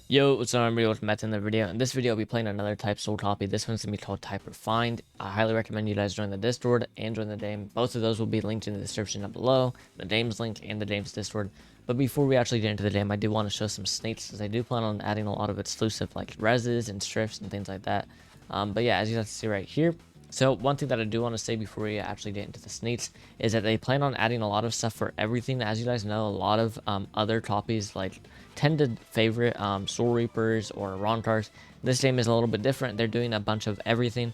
Yo, what's up everybody, welcome back to another video. In this video, I'll be playing another type soul copy. This one's going to be called Type Refined. I highly recommend you guys join the Discord and join the Dame. Both of those will be linked in the description down below. The Dame's link and the Dame's Discord. But before we actually get into the Dame, I do want to show some snakes, as I do plan on adding a lot of exclusive like reses and strips and things like that. But yeah, as you guys see right here. So one thing that I do want to say before we actually get into the snakes is that they plan on adding a lot of stuff for everything. As you guys know, a lot of other copies like tend to favorite Soul Reapers or Rontars. This game is a little bit different. They're doing a bunch of everything.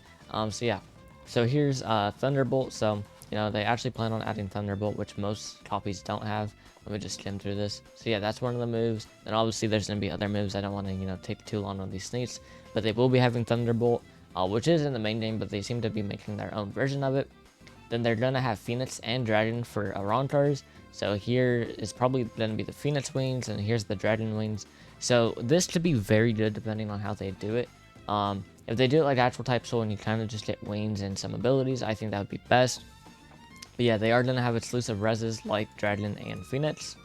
So yeah. So here's Thunderbolt. So you know they actually plan on adding Thunderbolt, which most copies don't have. Let me just skim through this. So yeah, that's one of the moves. And obviously there's gonna be other moves. I don't want to take too long on these snakes, but they will be having Thunderbolt. Which is in the main game, but they seem to be making their own version of it. Then they're gonna have Phoenix and Dragon for Rontars. So here is probably gonna be the Phoenix wings, and here's the Dragon wings. So this could be very good depending on how they do it. If they do it like actual type soul and you kind of just get wings and some abilities, I think that would be best. But yeah, they are gonna have exclusive reses like Dragon and Phoenix.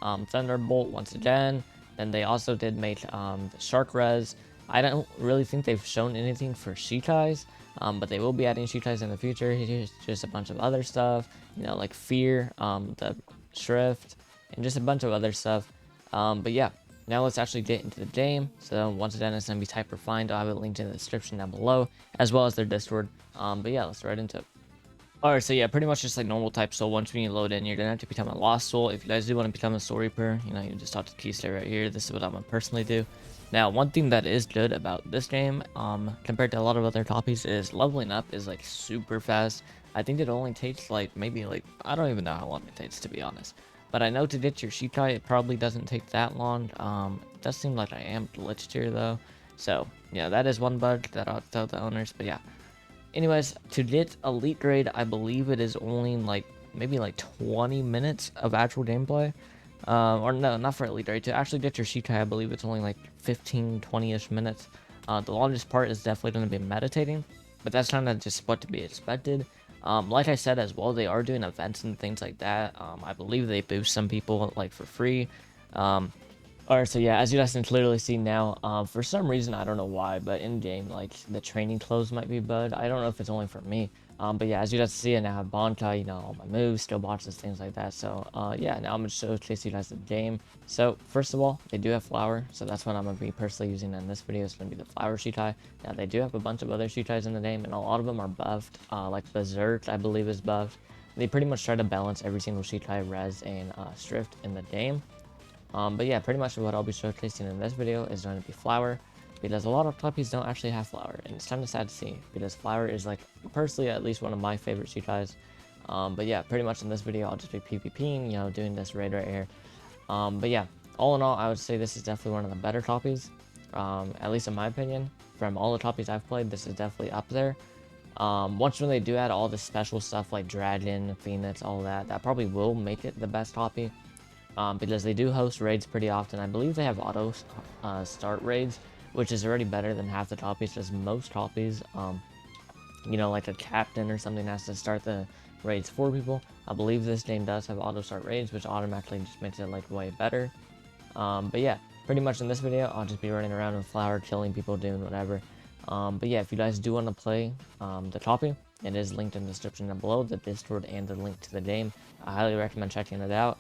Thunderbolt once again. Then they also did make the Shark res. I don't really think they've shown anything for Shiitais, but they will be adding Shiitais in the future. Here's just a bunch of other stuff, like Fear, the Shrift, and just a bunch of other stuff. But yeah, now let's actually get into the game. So once again, it's going to be Type Refined. I'll have it linked in the description down below, as well as their Discord. But yeah, let's right into it. Alright, so yeah, pretty much just like normal type soul. Once when you load in, you're gonna have to become a Lost Soul. If you guys do want to become a Soul Reaper, you just talk to Keystay right here. This is what I'm gonna personally do. Now, one thing that is good about this game, compared to a lot of other copies, is leveling up is like super fast. I think it only takes like maybe like I don't even know how long it takes, to be honest. But I know to get your Shiitai, it probably doesn't take that long. It does seem like I am glitched here though. So yeah, that is one bug that I'll tell the owners. But yeah. Anyways, to get elite grade, I believe it is only like maybe like 20 minutes of actual gameplay. Or no, not for elite grade. To actually get your Shiitai, I believe it's only like 15, 20-ish minutes. The longest part is definitely going to be meditating, but that's kind of just what to be expected. Like I said as well, they are doing events and things like that. I believe they boost some people like for free. Alright, so yeah, as you guys can clearly see now, for some reason, I don't know why, but in-game, like, the training clothes might be bugged. I don't know if it's only for me. But yeah, as you guys see, I now have Bonkai, all my moves, skill boxes, things like that. So, yeah, now I'm going to showcase you guys the game. So, first of all, they do have Flower, so that's what I'm going to be personally using in this video. It's going to be the Flower Shiitai. Now, they do have a bunch of other Shiitais in the game, and a lot of them are buffed. Like Berserk, I believe, is buffed. They pretty much try to balance every single Shiitai, res, and Strift in the game. But yeah, pretty much what I'll be showcasing in this video is going to be Flower, because a lot of copies don't actually have Flower, and it's kind of sad to see, because Flower is like, personally, at least one of my favorite Shiitais. But yeah, pretty much in this video, I'll just be PvPing, doing this raid right here. But yeah, all in all, I would say this is definitely one of the better copies, at least in my opinion. From all the copies I've played, this is definitely up there. Once when they do add all the special stuff like Dragon, Phoenix, all that, that probably will make it the best copy. Because they do host raids pretty often. I believe they have auto start raids, which is already better than half the copies, because most copies, like a captain or something has to start the raids for people. I believe this game does have auto start raids, which automatically just makes it like way better. But yeah, pretty much in this video, I'll just be running around with Flower, killing people, doing whatever. But yeah, if you guys do want to play the copy, it is linked in the description down below, the Discord and the link to the game. I highly recommend checking it out.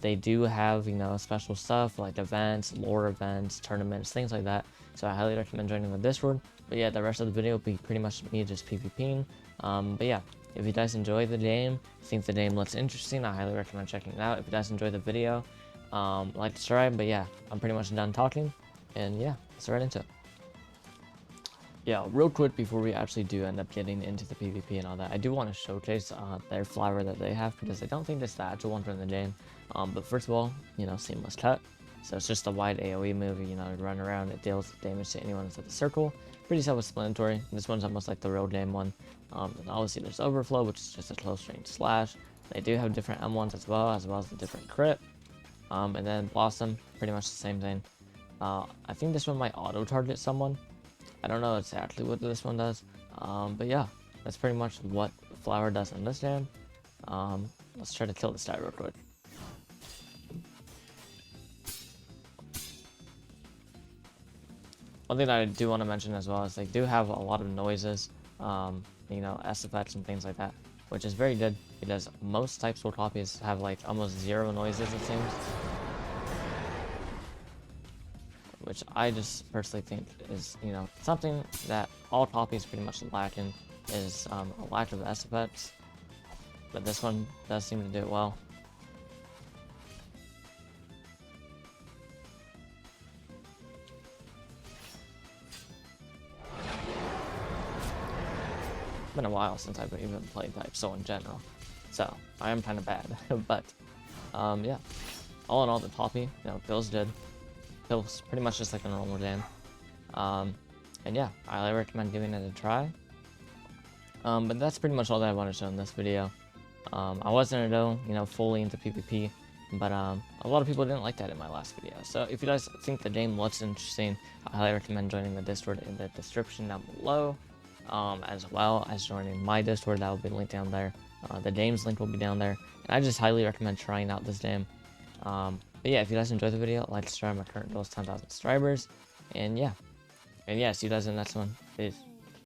They do have, special stuff like events, lore events, tournaments, things like that. So I highly recommend joining the Discord. But yeah, the rest of the video will be pretty much me just PvPing. But yeah, if you guys enjoy the game, think the game looks interesting, I highly recommend checking it out. If you guys enjoy the video, like, subscribe. But yeah, I'm pretty much done talking. And yeah, let's right into it. Yeah, real quick before we actually do end up getting into the PvP and all that, I do want to showcase their Flower that they have, because I don't think it's the actual one from the game. But first of all, Seamless Cut. So it's just a wide AoE move, run around, it deals damage to anyone inside the circle. Pretty self-explanatory. This one's almost like the real game one. And obviously there's Overflow, which is just a close range slash. They do have different M1s as well as the different crit. And then Blossom, pretty much the same thing. I think this one might auto-target someone. I don't know exactly what this one does, but yeah, that's pretty much what Flower does in this game. Let's try to kill this guy real quick. One thing that I do want to mention as well is they do have a lot of noises, you know, S effects and things like that, which is very good because most type sword copies have like almost zero noises, it seems. Which I just personally think is, you know, something that all copies pretty much lack in, is a lack of S effects. But this one does seem to do it well. It's been a while since I've even played type soul in general, so I am kind of bad. But yeah, all in all, the copy, you know, feels good. Feels pretty much just like a normal game. And yeah, I highly recommend giving it a try. But that's pretty much all that I want to show in this video. I wasn't though, you know, fully into PvP, but a lot of people didn't like that in my last video. So if you guys think the game looks interesting, I highly recommend joining the Discord in the description down below, as well as joining my Discord. That will be linked down there. The game's link will be down there, and I just highly recommend trying out this game. But yeah, if you guys enjoyed the video, like, subscribe. My current goal is 10,000 subscribers, and yeah, see you guys in the next one. Peace.